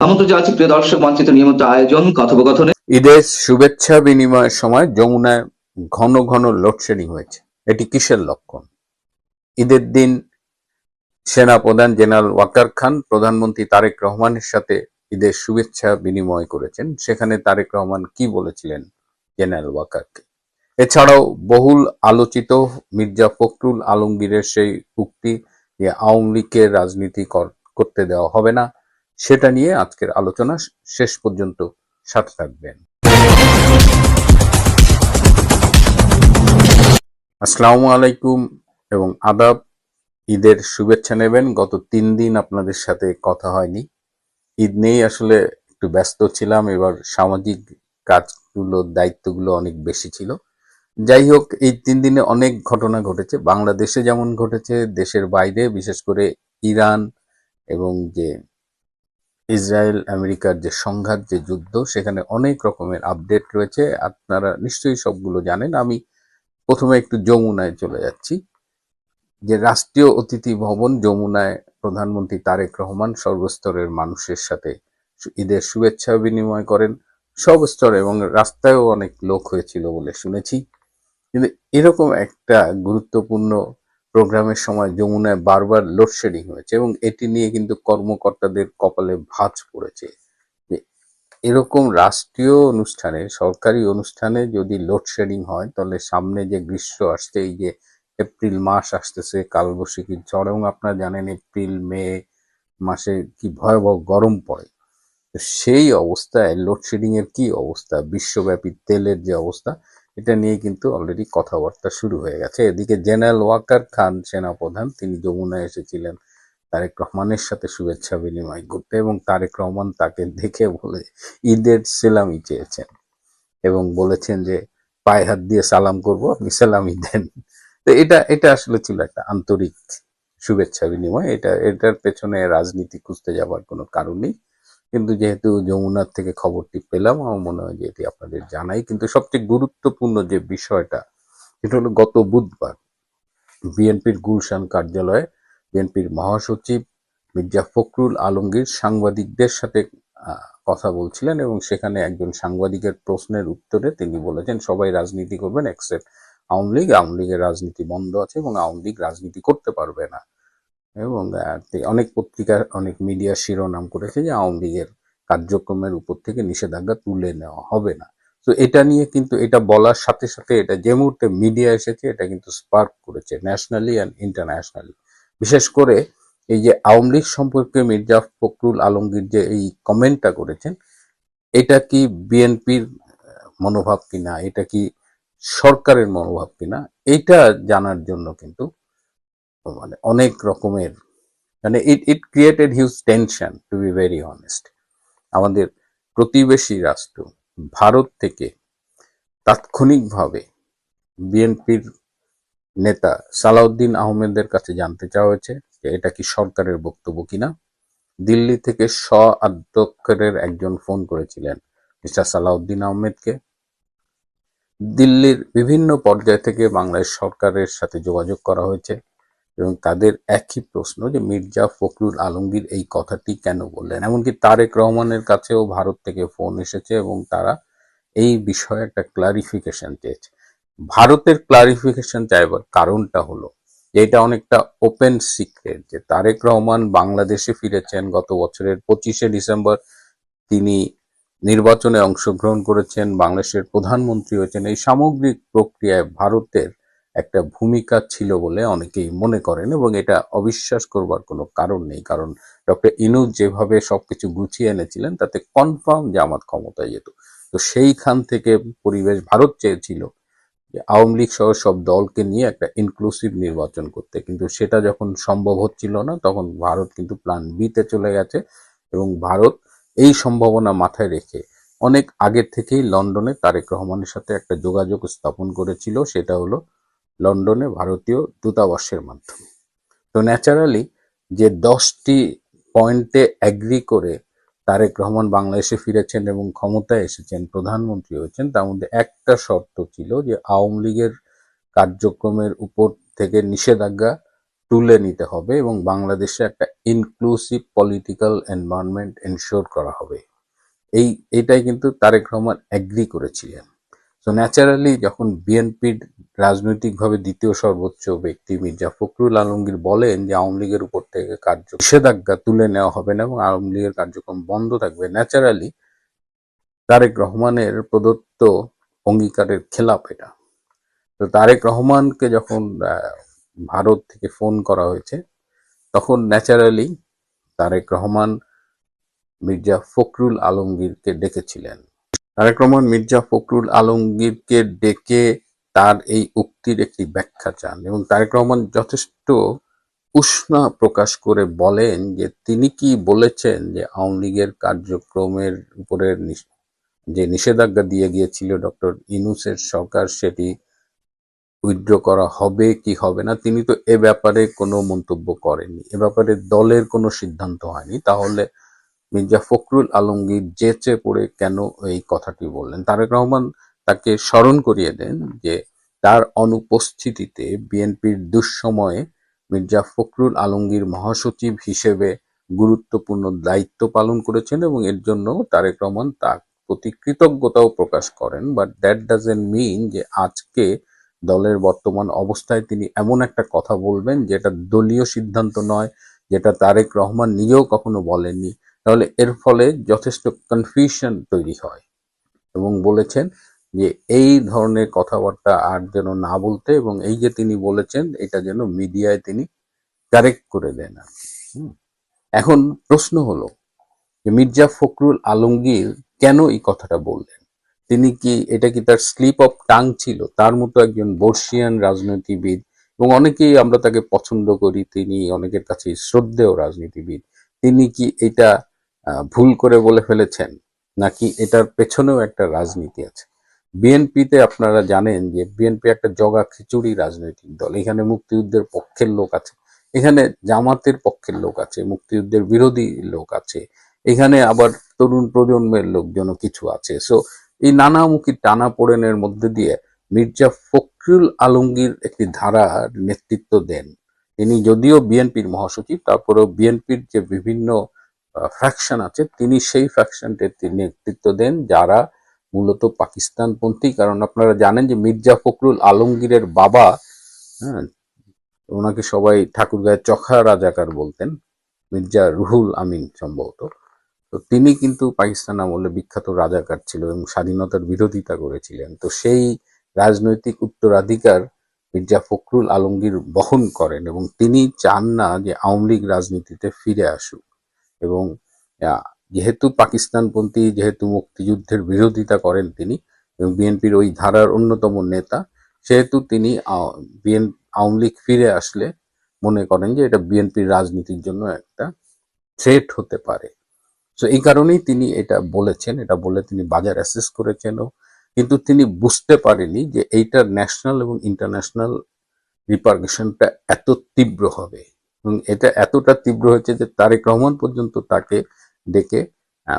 আমন্ত্রণ জানাচ্ছি প্রিয় দর্শক মানচিত্র নিয়মিত আয়োজন কথোপকথনে। ঈদের শুভেচ্ছা বিনিময়ের সময় যমুনায় ঘন ঘন লোডশেডিং হয়েছে। এটি কিসের লক্ষণ? ঈদের দিন সেনাপ্রধান জেনারেল ওয়াকার খান প্রধানমন্ত্রী তারেক রহমানের সাথে ঈদের শুভেচ্ছা বিনিময় করেছেন। সেখানে তারেক রহমান কি বলেছিলেন জেনারেল ওয়াকারকে? এছাড়াও বহুল আলোচিত মির্জা ফখরুল আলমগীরের সেই উক্তি যে আওয়ামী লীগকে রাজনীতি করতে দেওয়া হবে না, সেটা নিয়ে আজকের আলোচনা। শেষ পর্যন্ত সাথে থাকবেন। আসসালামু আলাইকুম এবং আদাব। ঈদের শুভেচ্ছা নেবেন। গত 3 দিন আপনাদের সাথে কথা হয়নি। ঈদ নিয়েই আসলে একটু ব্যস্ত ছিলাম। এবার সামাজিক কাজগুলো, দায়িত্বগুলো অনেক বেশি ছিল। যাই হোক, এই 3 দিনে অনেক ঘটনা ঘটেছে। বাংলাদেশে যেমন ঘটেছে, দেশের বাইরে, বিশেষ করে ইরান এবং যে ইসরায়েল আমেরিকার যে সংঘাত, যে যুদ্ধ, সেখানে অনেক রকমের আপডেট রয়েছে। আপনারা নিশ্চয়ই সবগুলো জানেন। আমি প্রথমে একটু যমুনায় চলে যাচ্ছি। যে রাষ্ট্রীয় অতিথি ভবন যমুনায় প্রধানমন্ত্রী তারেক রহমান সর্বস্তরের মানুষের সাথে ঈদের শুভেচ্ছা বিনিময় করেন। সব স্তরে, এবং রাস্তায়ও অনেক লোক হয়েছিল বলে শুনেছি। কিন্তু এরকম একটা গুরুত্বপূর্ণ প্রোগ্রামের সময় যমুনায় বারবার লোডশেডিং হয়েছে, এবং এটি নিয়ে কিন্তু কর্মকর্তাদের কপালে ভাঁজ পড়েছে যে এরকম রাষ্ট্রীয় অনুষ্ঠানে, সরকারি অনুষ্ঠানে যদি লোডশেডিং হয়, তাহলে সামনে যে গ্রীষ্ম আসছে, এই যে এপ্রিল মাস আসতেছে, কালবৈশাখীর ঝড়, এবং আপনারা জানেন এপ্রিল মে মাসে কি ভয়াবহ গরম পড়ে। তো সেই অবস্থায় লোডশেডিং এর কি অবস্থা, বিশ্বব্যাপী তেলের যে অবস্থা, এটা নিয়ে কিন্তু অলরেডি কথাবার্তা শুরু হয়ে গেছে। এদিকে জেনারেল ওয়াকার খান সেনাপ্রধান, তিনি যমুনায় এসেছিলেন তারেক রহমানের সাথে শুভেচ্ছা বিনিময় করতে, এবং তারেক রহমান তাকে দেখে বলে ঈদের সেলামি চেয়েছেন এবং বলেছেন যে পায়ে হাত দিয়ে সালাম করব, আপনি সেলামি দেন। তো এটা এটা আসলে ছিল একটা আন্তরিক শুভেচ্ছা বিনিময়। এটার পেছনে রাজনীতি খুঁজতে যাবার কোনো কারণ নেই। কিন্তু যেহেতু যমুনার থেকে খবরটি পেলাম, আমার মনে হয় যে এটি আপনাদের জানাই। কিন্তু সবচেয়ে গুরুত্বপূর্ণ যে বিষয়টা, সেটা হলো গত বুধবার বিএনপির গুলশান কার্যালয়ে বিএনপির মহাসচিব মির্জা ফখরুল আলমগীর সাংবাদিকদের সাথে কথা বলছিলেন, এবং সেখানে একজন সাংবাদিকের প্রশ্নের উত্তরে তিনি বলেছেন সবাই রাজনীতি করবেন এক্সেপ্ট আওয়ামী লীগ। আওয়ামী লীগের রাজনীতি বন্ধ আছে এবং আওয়ামী লীগ রাজনীতি করতে পারবে না। এবং অনেক পত্রিকা, অনেক মিডিয়া শিরোনাম করেছে যে আওয়ামী লীগের কার্যক্রমের উপর থেকে নিষেধাজ্ঞা তুলে নেওয়া হবে না। তো এটা নিয়ে কিন্তু, এটা বলার সাথে সাথে এটা যে মুহূর্তে মিডিয়া এসেছে, এটা কিন্তু স্পার্ক করেছে ন্যাশনালি অ্যান্ড ইন্টারন্যাশনালি। বিশেষ করে এই যে আওয়ামী লীগ সম্পর্কে মির্জা ফখরুল আলমগীর যে এই কমেন্টটা করেছেন, এটা কি বিএনপির মনোভাব কিনা, এটা কি সরকারের মনোভাব কিনা, এটা জানার জন্য কিন্তু মানে অনেক রকমের, মানে it created huge tension, to be very honest. আমাদের প্রতিবেশী রাষ্ট্র ভারত থেকে তাৎক্ষণিকভাবে বিএনপির নেতা সালাউদ্দিন আহমেদের কাছে জানতে চাওয়া হয়েছে যে এটা কি সরকারের বক্তব্য কিনা। দিল্লি থেকে আধ্যক্ষের একজন ফোন করেছিলেন মিস্টার সালাউদ্দিন আহমেদকে। দিল্লির বিভিন্ন পর্যায় থেকে বাংলাদেশ সরকারের সাথে যোগাযোগ করা হয়েছে, এবং তাদের একই প্রশ্ন যে মির্জা ফখরুল আলমগীর এই কথাটি কেন বললেন। এমনকি তারেক রহমানের কাছেও ভারত থেকে ফোন এসেছে, এবং তারা এই বিষয়ে একটা ক্লারিফিকেশন চেয়েছে। ভারতের ক্লারিফিকেশন চাইবার কারণটা হলো যে এটা অনেকটা ওপেন সিক্রেট যে তারেক রহমান বাংলাদেশে ফিরেছেন গত বছরের 25শে ডিসেম্বর। তিনি নির্বাচনে অংশগ্রহণ করেছেন, বাংলাদেশের প্রধানমন্ত্রী হয়েছেন। এই সামগ্রিক প্রক্রিয়ায় ভারতের একটা ভূমিকা ছিল বলে অনেকেই মনে করেন, এবং এটা অবিশ্বাস করবার কোনো কারণ নেই। কারণ ডক্টর ইনুস যেভাবে সবকিছু গুছিয়ে এনেছিলেন, তাতে কনফার্ম জামাত ক্ষমতায় যেত। তো সেইখান থেকে পরিবেশ, ভারত চেয়েছিল যে আওয়ামী লীগ সহ সব দলকে নিয়ে একটা ইনক্লুসিভ নির্বাচন করতে, কিন্তু সেটা যখন সম্ভব হচ্ছিল না, তখন ভারত কিন্তু প্ল্যান বিতে চলে গেছে। এবং ভারত এই সম্ভাবনা মাথায় রেখে অনেক আগে থেকেই লন্ডনে তারেক রহমানের সাথে একটা যোগাযোগ স্থাপন করেছিল, সেটা হলো লন্ডনে ভারতীয় দূতাবাসের মাধ্যমে। তো ন্যাচারালি যে 10টি পয়েন্টে অ্যাগ্রি করে তারেক রহমান বাংলাদেশে ফিরেছেন এবং ক্ষমতায় এসেছেন, প্রধানমন্ত্রী হয়েছেন, তার মধ্যে একটা শর্ত ছিল যে আওয়ামী লীগের কার্যক্রমের উপর থেকে নিষেধাজ্ঞা তুলে নিতে হবে এবং বাংলাদেশে একটা ইনক্লুসিভ পলিটিক্যাল এনভায়রনমেন্ট এনশিওর করা হবে। এইটাই কিন্তু তারেক রহমান এগ্রি করেছিলেন। তো ন্যাচারালি যখন বিএনপির রাজনৈতিকভাবে দ্বিতীয় সর্বোচ্চ ব্যক্তি মির্জা ফখরুল আলমগীর বলেন যে আওয়ামী লীগের উপর থেকে নিষেধাজ্ঞা তুলে নেওয়া হবে না এবং আওয়ামী লীগের কার্যক্রম বন্ধ থাকবে, ন্যাচারালি তারেক রহমানের প্রদত্ত অঙ্গীকারের খেলাপ এটা। তো তারেক রহমানকে যখন ভারত থেকে ফোন করা হয়েছে তখন ন্যাচারালি তারেক রহমান মির্জা ফখরুল আলমগীরকে ডেকেছিলেন। তারেক রহমান মির্জা ফখরুল আলমগীরকে ডেকে তার এই উক্তির একটি ব্যাখ্যা চান এবং তারেক রহমান যথেষ্ট উষ্মা প্রকাশ করে বলেন যে তিনি কি বলেছেন যে আওয়ামী লীগের কার্যক্রমের উপরে যে নিষেধাজ্ঞা দিয়ে গিয়েছিল ডক্টর ইউনূসের সরকার সেটি উইথড্র করা হবে কি হবে না, তিনি তো এ ব্যাপারে কোনো মন্তব্য করেননি, এ ব্যাপারে দলের কোনো সিদ্ধান্ত হয়নি। তাহলে মির্জা ফখরুল আলমগীর যেচে পড়ে কেন এই কথাটি বললেন? তারেক রহমান তাকে স্মরণ করিয়ে দেন যে তার অনুপস্থিতিতে বিএনপির দুঃসময়ে মির্জা ফখরুল আলমগীর মহাসচিব হিসেবে গুরুত্বপূর্ণ দায়িত্ব পালন করেছেন এবং এর জন্য তারেক রহমান তার প্রতি কৃতজ্ঞতাও প্রকাশ করেন। বাট দ্যাট ডাজেন্ট মিন যে আজকে দলের বর্তমান অবস্থায় তিনি এমন একটা কথা বলবেন যেটা দলীয় সিদ্ধান্ত নয়, যেটা তারেক রহমান নিজেও কখনো বলেননি। তাহলে এর ফলে যথেষ্ট কনফিউশন তৈরি হয় এবং বলেছেন যে এই ধরনের কথাবার্তা আর যেন না বলতে এবং এই যে তিনি বলেছেন এটা যেন মিডিয়ায় তিনি কারেক্ট করে দেন। এখন প্রশ্ন হলো যে মির্জা ফখরুল আলমগীর কেন এই কথাটা বললেন? তিনি কি এটা কি তার স্লিপ অফ টাং ছিল? তার মতো একজন বর্ষিয়ান রাজনীতিবিদ এবং অনেকেই আমরা তাকে পছন্দ করি, তিনি অনেকের কাছে শ্রদ্ধেয় রাজনীতিবিদ, তিনি কি এটা ভুল করে বলে ফেলেছেন নাকি এটার পেছনেও একটা রাজনীতি আছে? বিএনপিতে আপনারা জানেন যে বিএনপি একটা জগা খিচুড়ি রাজনৈতিক দল। এখানে মুক্তিযুদ্ধের পক্ষের লোক আছে, এখানে জামাতের পক্ষের লোক আছে, মুক্তিযুদ্ধের বিরোধী লোক আছে, এখানে আবার তরুণ প্রজন্মের লোকজনও কিছু আছে। সো এই নানামুখী টানাপোড়েনের মধ্যে দিয়ে মির্জা ফখরুল আলমগীর একটি ধারার নেতৃত্ব দেন। তিনি যদিও বিএনপির মহাসচিব, তারপরেও বিএনপির যে বিভিন্ন ফ্যাকশন আছে তিনি সেই ফ্যাকশনটির নেতৃত্ব দেন যারা মূলত পাকিস্তানপন্থী। কারণ আপনারা জানেন যে মির্জা ফখরুল আলমগীরের বাবা, হ্যাঁ, ওনাকে সবাই ঠাকুরগাঁয়ের চখা রাজাকার বলতেন, মির্জা রুহুল আমিন সম্ভবত। তো তিনি কিন্তু পাকিস্তান আমলে বিখ্যাত রাজাকার ছিল এবং স্বাধীনতার বিরোধিতা করেছিলেন। তো সেই রাজনৈতিক উত্তরাধিকার মির্জা ফখরুল আলমগীর বহন করেন এবং তিনি চান না যে আওয়ামী লীগ রাজনীতিতে ফিরে আসুক এবং যেহেতু পাকিস্তানপন্থী, যেহেতু মুক্তিযুদ্ধের বিরোধিতা করেন তিনি এবং বিএনপির ওই ধারার অন্যতম নেতা, সেহেতু তিনি আওয়ামী লীগ ফিরে আসলে মনে করেন যে এটা বিএনপির রাজনীতির জন্য একটা থ্রেট হতে পারে। তো এই কারণেই তিনি এটা বলেছেন, এটা বলে তিনি বাজার অ্যাসেস করেছেনও, কিন্তু তিনি বুঝতে পারেনি যে এইটার ন্যাশনাল এবং ইন্টারন্যাশনাল রিপারকেশনটা এত তীব্র হবে এবং এটা এতটা তীব্র হয়েছে যে তারেক রহমান পর্যন্ত তাকে ডেকে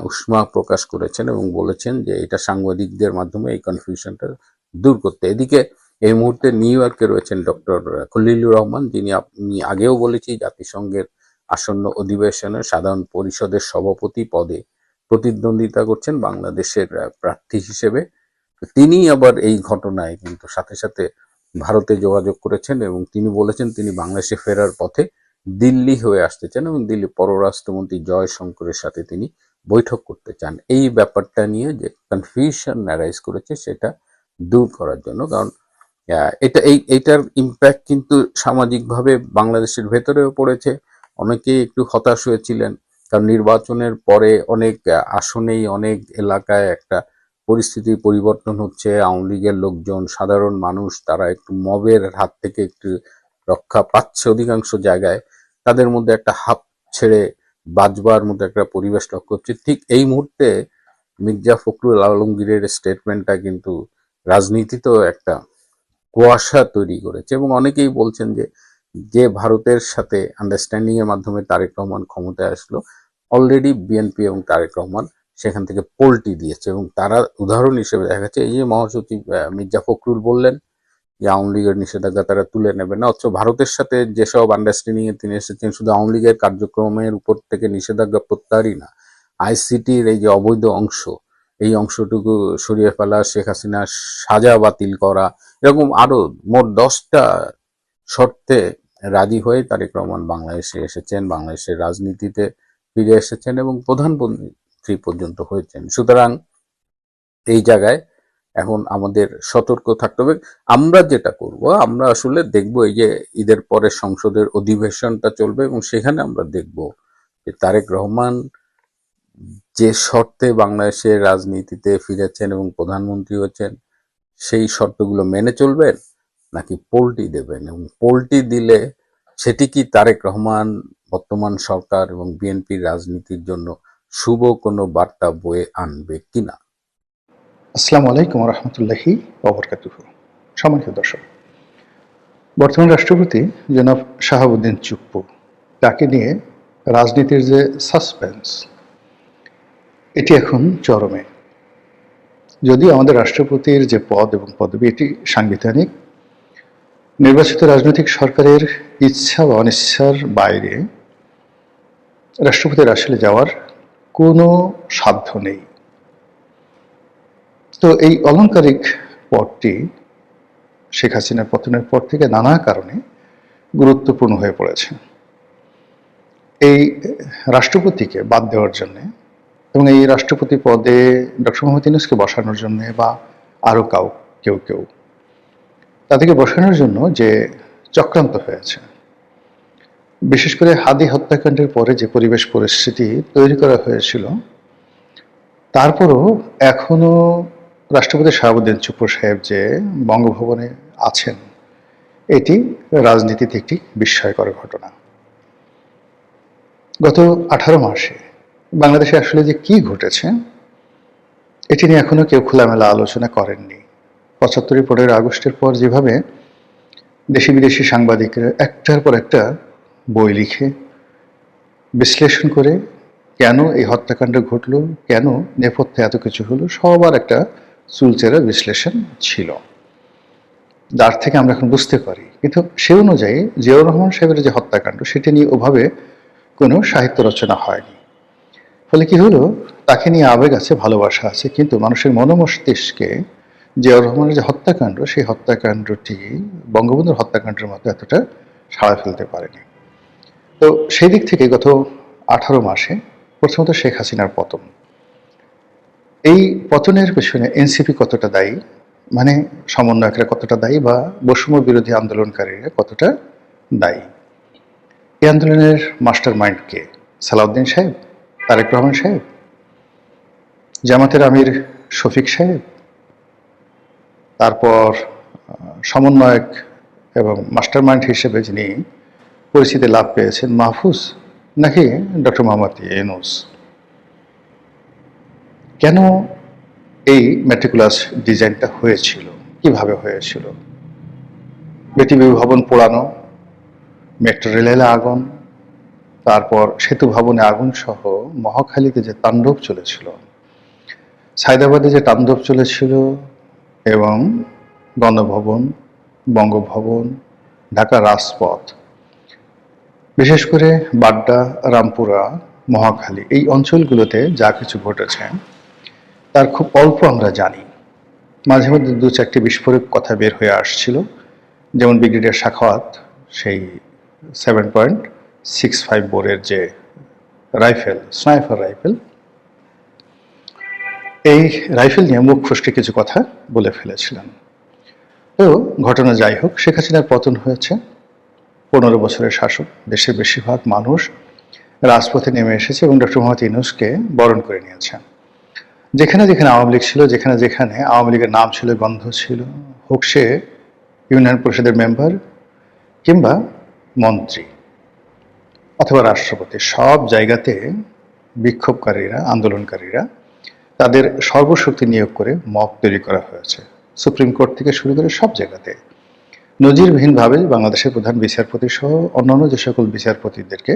উষ্মা প্রকাশ করেছেন এবং বলেছেন যে এটা সাংবাদিকদের মাধ্যমে এই কনফিউশনটা দূর করতে। এদিকে এই মুহূর্তে নিউ ইয়র্কে রয়েছেন ডক্টর খলিলুর রহমান, যিনি আমি আগেও বলেছি জাতিসংঘের আসন্ন অধিবেশনের সাধারণ পরিষদের সভাপতি পদে প্রতিদ্বন্দ্বিতা করছেন বাংলাদেশের প্রার্থী হিসেবে। তিনি আবার এই ঘটনায় কিন্তু সাথে সাথে ভারতে যোগাযোগ করেছেন এবং তিনি বলেছেন তিনি বাংলাদেশে ফেরার পথে দিল্লি হয়ে আসতে চান এবং দিল্লি পররাষ্ট্রমন্ত্রী জয়শঙ্করের সাথে তিনি বৈঠক করতে চান। এই ব্যাপারটা নিয়ে যে কনফিউশন অ্যারাইজ করেছে সেটা দূর করার জন্য। কারণ এইটার ইম্প্যাক্ট কিন্তু সামাজিকভাবে বাংলাদেশের ভেতরেও পড়েছে। অনেকেই একটু হতাশ হয়েছিলেন কারণ নির্বাচনের পরে অনেক আসনেই অনেক এলাকায় একটা পরিস্থিতি পরিবর্তন হচ্ছে। আওয়ামী লীগের লোকজন, সাধারণ মানুষ, তারা একটু মবের হাত থেকে একটু রক্ষা পাচ্ছে অধিকাংশ জায়গায়, তাদের মধ্যে একটা হাঁপ ছেড়ে বাজবার মতো একটা পরিবেশ লক্ষ্য হচ্ছে। ঠিক এই মুহূর্তে মির্জা ফখরুল আলমগীরের স্টেটমেন্টটা কিন্তু রাজনীতিতেও একটা কুয়াশা তৈরি করেছে এবং অনেকেই বলছেন যে যে ভারতের সাথে আন্ডারস্ট্যান্ডিং এর মাধ্যমে তারেক রহমান ক্ষমতায় আসলো, অলরেডি বিএনপি এবং তারেক রহমান সেখান থেকে পল্টি দিয়েছে এবং তারা উদাহরণ হিসেবে দেখা যাচ্ছে এই যে মহাসচিব মির্জা ফখরুল বললেন যে আওয়ামী লীগের নিষেধাজ্ঞা তারা তুলে নেবে না, অথচ ভারতের সাথে যেসব আন্ডারস্ট্যান্ডিং এ তিনি এসেছেন শুধু আওয়ামী লীগের কার্যক্রমের উপর থেকে নিষেধাজ্ঞা প্রত্যাহারই না, আইসিটির এই যে অবৈধ অংশ, এই অংশটুকু সরিয়ে ফেলা, শেখ হাসিনার সাজা বাতিল করা, এরকম আরো মোট 10টা শর্তে রাজি হয়ে তারেক রহমান বাংলাদেশে এসেছেন, বাংলাদেশের রাজনীতিতে ফিরে এসেছেন এবং প্রধানমন্ত্রী পর্যন্ত হয়েছেন। সুতরাং এই জায়গায় এখন আমাদের সতর্ক থাকতে হবে। আমরা যেটা করব, আমরা আসলে দেখব এই যে ঈদের পরে সংসদের অধিবেশনটা চলবে এবং সেখানে আমরা দেখব যে তারেক রহমান যে শর্তে বাংলাদেশের রাজনীতিতে ফিরেছেন এবং প্রধানমন্ত্রী হয়েছেন সেই শর্তগুলো মেনে চলবেন নাকি পোল্টি দেবেন, এবং পোল্টি দিলে সেটি কি তারেক রহমান, বর্তমান সরকার এবং বিএনপির রাজনীতির জন্য শুভ কোনো বার্তা বয়ে আনবে কিনা। আসসালামু আলাইকুম রহমতুল্লাহি ওবরকাতুহু। সম্মানিত দর্শক, বর্তমান রাষ্ট্রপতি জনাব শাহাবুদ্দিন চুপ্পু, তাকে নিয়ে রাজনীতির যে সাসপেন্স, এটি এখন চরমে। যদিও আমাদের রাষ্ট্রপতির যে পদ এবং পদবি, এটি সাংবিধানিক, নির্বাচিত রাজনৈতিক সরকারের ইচ্ছা বা অনিচ্ছার বাইরে রাষ্ট্রপতির আসলে যাওয়ার কোনো সাধ্য নেই। তো এই অলংকারিক পদটি শেখ হাসিনার পতনের পর থেকে নানা কারণে গুরুত্বপূর্ণ হয়ে পড়েছে। এই রাষ্ট্রপতিকে বাদ দেওয়ার জন্যে এবং এই রাষ্ট্রপতি পদে ডক্টর মোহাম্মদ ইউনূসকে বসানোর জন্যে বা আরও কেউ তাদেরকে বসানোর জন্য যে চক্রান্ত হয়েছে, বিশেষ করে হাদি হত্যাকাণ্ডের পরে যে পরিবেশ পরিস্থিতি তৈরি করা হয়েছিল, তারপরও এখনো রাষ্ট্রপতি শাহাবুদ্দিন চুপ্পু সাহেব যে বঙ্গভবনে আছেন, এটি রাজনীতিতে একটি বিস্ময়কর ঘটনা। গত 18 মাসে বাংলাদেশে আসলে যে কি ঘটেছে, এটি নিয়ে এখনো কেউ খোলামেলা আলোচনা করেননি। 75 15 আগস্টের পর যেভাবে দেশি বিদেশি সাংবাদিকরা একটার পর একটা বই লিখে বিশ্লেষণ করে কেন এই হত্যাকাণ্ড ঘটলো, কেন নেপথ্যে এত কিছু হলো, সবার একটা চুলচেরা বিশ্লেষণ ছিল, যার থেকে আমরা এখন বুঝতে পারি। কিন্তু সে অনুযায়ী জিয়াউর রহমান সাহেবের যে হত্যাকাণ্ড, সেটি নিয়ে ওভাবে কোনো সাহিত্য রচনা হয়নি। ফলে কি হলো, তাকে নিয়ে আবেগ আছে, ভালোবাসা আছে, কিন্তু মানুষের মনোমস্তিষ্কে জিয়াউর রহমানের যে হত্যাকাণ্ড, সেই হত্যাকাণ্ডটি বঙ্গবন্ধুর হত্যাকাণ্ডের মতো এতটা সাড়া ফেলতে পারেনি। তো সেই দিক থেকে গত 18 মাসে প্রথমত শেখ হাসিনার পতন, এই পতনের পেছনে এনসিপি কতটা দায়ী, মানে সমন্বয়করা কতটা দায়ী, বা বৈষম্য বিরোধী আন্দোলনকারীরা কতটা দায়ী। এই আন্দোলনের মাস্টার মাইন্ড কে? সালাউদ্দিন সাহেব, তারেক রহমান সাহেব, জামাতের আমির শফিক সাহেব, তারপর সমন্বয়ক এবং মাস্টার মাইন্ড হিসেবে যিনি পরিচিতি লাভ পেয়েছেন মাহফুজ, নাকি ডক্টর মোহাম্মদ ইউনূস? কেন এই মেট্রিকুলাস ডিজাইনটা হয়েছিল, কিভাবে হয়েছিল? বিটিভি ভবন পোড়ানো, মেট্রো রেলে আগুন, তারপর সেতু ভবনে আগুন সহ মহাখালীতে যে তাণ্ডব চলেছিল, সায়দাবাদে যে তাণ্ডব চলেছিল, এবং গণভবন, বঙ্গভবন, ঢাকা রাজপথ, বিশেষ করে বাড্ডা, রামপুরা, মহাখালী, এই অঞ্চলগুলোতে যা কিছু ঘটেছে তার খুব অল্প আমরা জানি। মাঝে মধ্যে 2-4টি বিস্ফোরক কথা বের হয়ে আসছিল, যেমন ব্রিগেডিয়ার সাখাওয়াত সেই 7.65 বোরের যে রাইফেল, স্নাইপার রাইফেল, এই রাইফেল নিয়ে মুখ ফসকে কিছু কথা বলে ফেলেছিলেন। তো ঘটনা যাই হোক, শেখ হাসিনার পতন হয়েছে, 15 বছরের শাসক, দেশের বেশিরভাগ মানুষ রাজপথে নেমে এসেছে এবং ডক্টর মোহাম্মদ ইউনূসকে বরণ করে নিয়েছে। যেখানে যেখানে আওয়ামী লীগ ছিল, যেখানে যেখানে আওয়ামী লীগের নাম ছিল, গন্ধ ছিল, হোক সে ইউনিয়ন পরিষদের মেম্বার কিংবা মন্ত্রী অথবা রাষ্ট্রপতি, সব জায়গাতে বিক্ষোভকারীরা, আন্দোলনকারীরা তাদের সর্বশক্তি নিয়োগ করে মব তৈরি করা হয়েছে। সুপ্রিম কোর্ট থেকে শুরু করে সব জায়গাতে নজিরবিহীনভাবে বাংলাদেশের প্রধান বিচারপতি সহ অন্যান্য যে সকল বিচারপতিদেরকে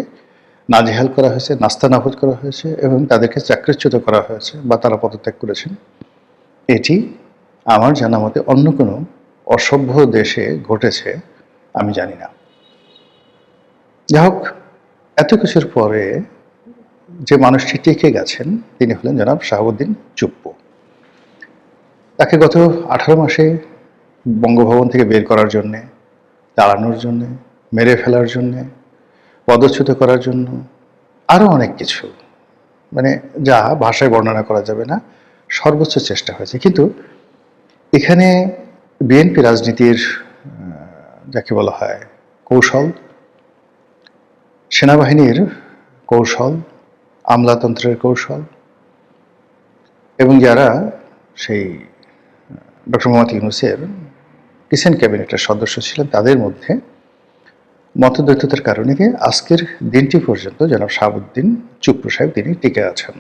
নাজেহাল করা হয়েছে, নাস্তানাবুদ করা হয়েছে এবং তাদেরকে চাকরিচ্যুত করা হয়েছে বা তারা পদত্যাগ করেছেন। এটি আমার জানা মতে অন্য কোনো অসভ্য দেশে ঘটেছে আমি জানি না। যাই হোক, এত কিছুর পরে যে মানুষটি টিকে গেছেন তিনি হলেন জনাব শাহাবুদ্দিন চুপ্পু। তাকে গত 18 মাসে বঙ্গভবন থেকে বের করার জন্যে, তাড়ানোর জন্যে, মেরে ফেলার জন্যে, পদচ্যুত করার জন্য, আরও অনেক কিছু, মানে যা ভাষায় বর্ণনা করা যাবে না, সর্বোচ্চ চেষ্টা হয়েছে। কিন্তু এখানে বিএনপি রাজনীতির যাকে বলা হয় কৌশল, সেনাবাহিনীর কৌশল, আমলাতন্ত্রের কৌশল, এবং যারা সেই ডক্টর মোহাম্মদ ইউনূসের কিচেন ক্যাবিনেটের সদস্য ছিলেন তাদের মধ্যে মতদ্বৈততার কারণে আজকের দিনটি পর্যন্ত জনাব শাহাবুদ্দিন চুপ্পু সাহেব তিনি টিকে আছেন।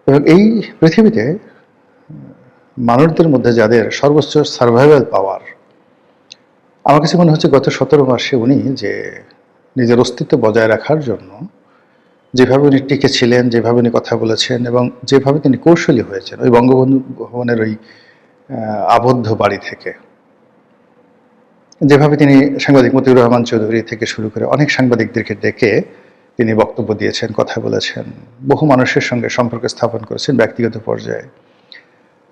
এবং এই পৃথিবীতে মানুষদের মধ্যে যাদের সর্বোচ্চ সার্ভাইভাল পাওয়ার, আমার কাছে মনে হচ্ছে গত 17 মাসে উনি যে নিজের অস্তিত্ব বজায় রাখার জন্য যেভাবে উনি টিকে ছিলেন, যেভাবে উনি কথা বলেছেন এবং যেভাবে তিনি কৌশলী হয়েছেন ওই বঙ্গবন্ধু ভবনের ওই আবদ্ধ বাড়ি থেকে, যেভাবে তিনি সাংবাদিক মতিউর রহমান চৌধুরী থেকে শুরু করে অনেক সাংবাদিকদেরকে ডেকে তিনি বক্তব্য দিয়েছেন, কথা বলেছেন, বহু মানুষের সঙ্গে সম্পর্ক স্থাপন করেছেন ব্যক্তিগত পর্যায়ে,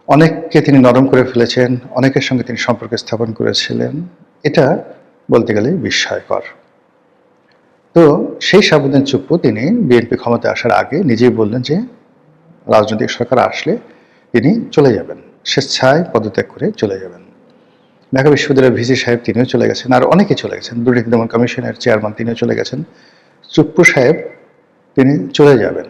অনেককে তিনি নরম করে ফেলেছেন, অনেকের সঙ্গে তিনি সম্পর্ক স্থাপন করেছিলেন, এটা বলতে গেলে বিস্ময়কর। তো সেই শাহাবুদ্দিন চুপ্পু তিনি বিএনপি ক্ষমতায় আসার আগে নিজেই বললেন যে রাজনৈতিক সরকার আসলে তিনি চলে যাবেন, স্বেচ্ছায় পদত্যাগ করে চলে যাবেন। ঢাকা বিশ্ববিদ্যালয়ের ভিসি সাহেব তিনিও চলে গেছেন, আর অনেকে চলে গেছেন, দুর্নীতি দমন কমিশনের চেয়ারম্যান তিনিও চলে গেছেন। চুপ্পু সাহেব তিনি চলে যাবেন,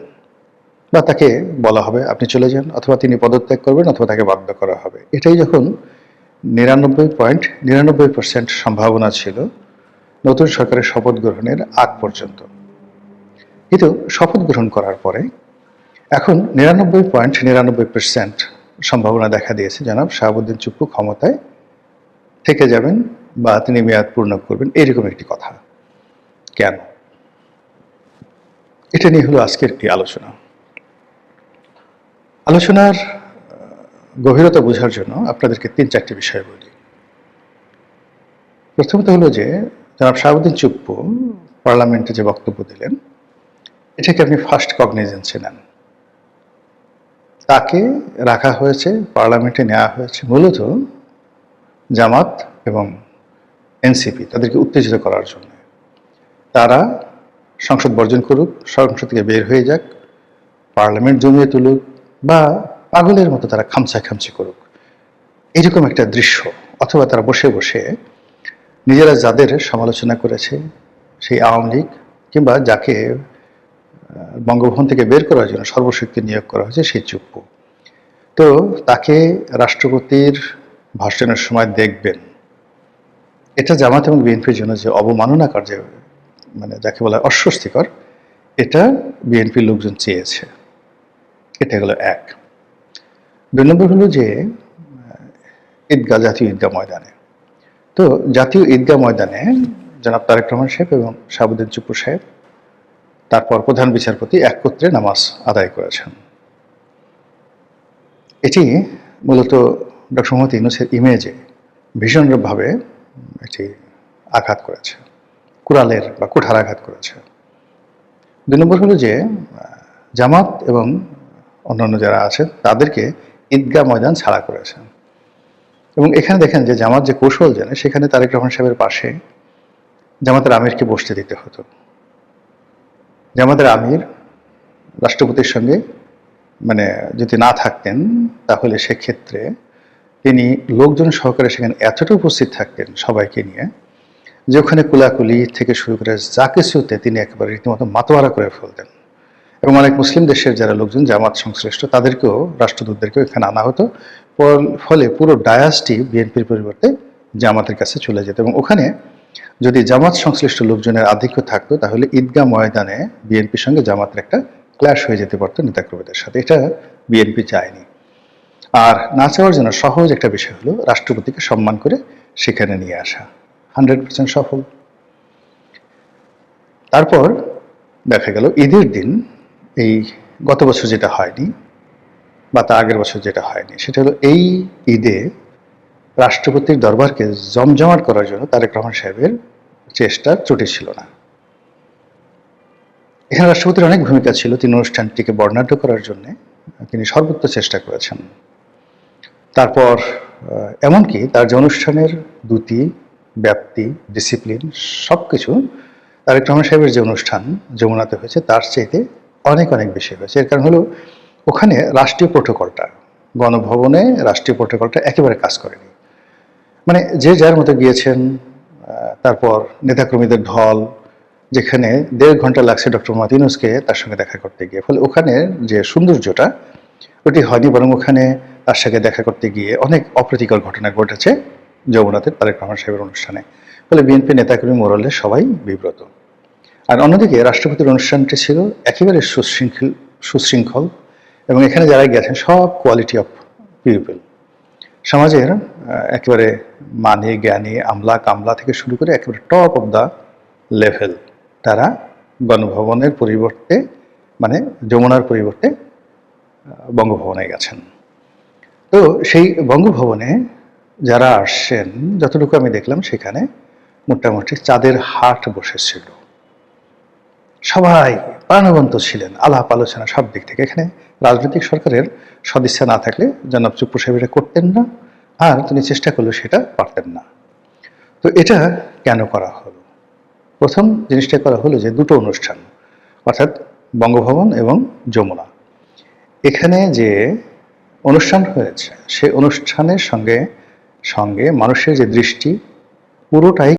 বা তাকে বলা হবে আপনি চলে যান, অথবা তিনি পদত্যাগ করবেন, অথবা তাকে বাধ্য করা হবে। এটাই যখন 99.99% সম্ভাবনা ছিল নতুন সরকারের শপথ গ্রহণের আগ পর্যন্ত। কিন্তু শপথ গ্রহণ করার পরে এখন 99.99% সম্ভাবনা দেখা দিয়েছে জনাব শাহাবুদ্দিন চুপ্পু ক্ষমতায় থেকে যাবেন বা তিনি মেয়াদ পূর্ণ করবেন, এরকম একটি কথা। কেন? এটা নিয়ে হলো আজকের এই আলোচনা। আলোচনার গভীরতা বোঝার জন্য আপনাদেরকে 3-4টি বিষয় বলি। প্রথমত হলো যে জনাব শাহাবুদ্দিন চুপ্পু পার্লামেন্টে যে বক্তব্য দিলেন এটাকে আপনি ফার্স্ট কগনিজেন্সে নেন। তাকে রাখা হয়েছে, পার্লামেন্টে নেওয়া হয়েছে মূলত জামাত এবং এনসিপি তাদেরকে উত্তেজিত করার জন্য। তারা সংসদ বর্জন করুক, সংসদ থেকে বের হয়ে যাক, পার্লামেন্ট জমিয়ে তুলুক, বা পাগলের মতো তারা খামচি করুক, এরকম একটা দৃশ্য। অথবা তারা বসে বসে নিজেরা যাদের সমালোচনা করেছে, সেই আওয়ামী লীগ কিংবা যাকে বঙ্গভবন থেকে বের করার জন্য সর্বশক্তি নিয়োগ করা হয়েছে সেই চুপ্পু, তো তাকে রাষ্ট্রপতির ভাষণের সময় দেখবেন, এটা জামাত এবং বিএনপির জন্য যে অবমাননাকর, যে মানে যাকে বলা অস্বস্তিকর, এটা বিএনপির লোকজন চেয়েছে। এটা হলো এক। 2 নম্বর হলো যে ঈদগাহ, জাতীয় ঈদগাহ ময়দানে, তো জাতীয় ঈদগাহ ময়দানে জনাব তারেক রহমান সাহেব এবং শাহাবুদ্দিন চুপ্পু সাহেব, তারপর প্রধান বিচারপতি একত্রে নামাজ আদায় করেছেন। এটি মূলত ডক্টর মোহাম্মদ ইউনূসের ইমেজে ভীষণভাবে এটি আঘাত করেছে, কুড়ালের বা কুঠার আঘাত করেছে। 2 নম্বর হলো যে জামাত এবং অন্যান্য যারা আছেন তাদেরকে ঈদগাহ ময়দান ছাড়া করেছেন। এবং এখানে দেখেন যে জামাত যে কৌশল জানে, সেখানে তারেক রহমান সাহেবের পাশে জামাতের আমিরকে বসতে দিতে হতো। জামাতের আমির রাষ্ট্রপতির সঙ্গে মানে যদি না থাকতেন তাহলে সেক্ষেত্রে তিনি লোকজন সহকারে সেখানে এতটা উপস্থিত থাকতেন সবাইকে নিয়ে যে ওখানে কুলাকুলি থেকে শুরু করে যা কিছুতে তিনি একেবারে রীতিমতো মাতোয়ারা করে ফেলতেন। এবং অনেক মুসলিম দেশের যারা লোকজন জামাত সংশ্লিষ্ট তাদেরকেও, রাষ্ট্রদূতদেরকেও এখানে আনা হতো। ফলে পুরো ডায়াসটি বিএনপির পরিবর্তে জামাতের কাছে চলে যেত। এবং ওখানে যদি জামাত সংশ্লিষ্ট লোকজনের আধিক্য থাকতো তাহলে ঈদগাহ ময়দানে বিএনপির সঙ্গে জামাতের একটা ক্ল্যাশ হয়ে যেতে পারতো নেতাকর্মীদের সাথে। এটা বিএনপি চায়নি। আর না চাওয়ার জন্য সহজ একটা বিষয় হলো রাষ্ট্রপতিকে সম্মান করে সেখানে নিয়ে আসা। 100% সফল। তারপর দেখা গেল ঈদের দিন, এই গত বছর যেটা হয়নি বা তার আগের বছর যেটা হয়নি, সেটা হলো এই ঈদে রাষ্ট্রপতির দরবারকে জমজমাট করার জন্য তারেক রহমান সাহেবের চেষ্টা ত্রুটি ছিল না। এখানে রাষ্ট্রপতির অনেক ভূমিকা ছিল। তিনি অনুষ্ঠানটিকে বর্ণাঢ্য করার জন্য তিনি সর্বোচ্চ চেষ্টা করেছেন। তারপর এমনকি তার যে অনুষ্ঠানের দ্যুতি, ব্যাপ্তি, ডিসিপ্লিন সবকিছু তারেক রহমান সাহেবের যে অনুষ্ঠান যমুনাতে হয়েছে তার চাইতে অনেক অনেক বেশি হয়েছে। এর কারণ হলো ওখানে রাষ্ট্রীয় প্রোটোকলটা, গণভবনে রাষ্ট্রীয় প্রোটোকলটা একেবারে কাজ করেনি। মানে যে যার মতো গিয়েছেন, তারপর নেতাকর্মীদের ঢল, যেখানে 1.5 ঘন্টা লাগছে ডক্টর মোহাম্মদ ইউনূসকে তার সঙ্গে দেখা করতে গিয়ে। ফলে ওখানে যে সৌন্দর্যটা ওটি হয়নি, বরং ওখানে তার সঙ্গে দেখা করতে গিয়ে অনেক অপ্রীতিকর ঘটনা ঘটেছে যমুনাতে তারেক রহমান সাহেবের অনুষ্ঠানে। ফলে বিএনপি নেতাকর্মী মোরালে সবাই বিব্রত। আর অন্যদিকে রাষ্ট্রপতির অনুষ্ঠানটি ছিল একেবারে সুশৃঙ্খল এবং এখানে যারা গেছেন সব কোয়ালিটি অফ পিপল, সমাজের একেবারে মানি জ্ঞানী আমলা কামলা থেকে শুরু করে একেবারে টপ অফ দ্য লেভেল তারা গণভবনের পরিবর্তে, মানে যমুনার পরিবর্তে বঙ্গভবনে গেছেন। তো সেই বঙ্গভবনে যারা আসছেন, যতটুকু আমি দেখলাম সেখানে মোটামুটি চাঁদের হাট বসেছিল। সবাই প্রাণবন্ত ছিলেন, আলাপ আলোচনা সব দিক থেকে। এখানে রাজনৈতিক সরকারের সদিচ্ছা না থাকলে জনাব চুপ্পু সাহেব এটা করতেন না, আর তিনি চেষ্টা করলেও সেটা পারতেন না। তো এটা কেন করা হলো? প্রথম জিনিসটা করা হলো যে দুটো অনুষ্ঠান, অর্থাৎ বঙ্গভবন এবং যমুনা, এখানে যে অনুষ্ঠান হয়েছে সেই অনুষ্ঠানের সঙ্গে সঙ্গে মানুষের যে দৃষ্টি পুরোটাই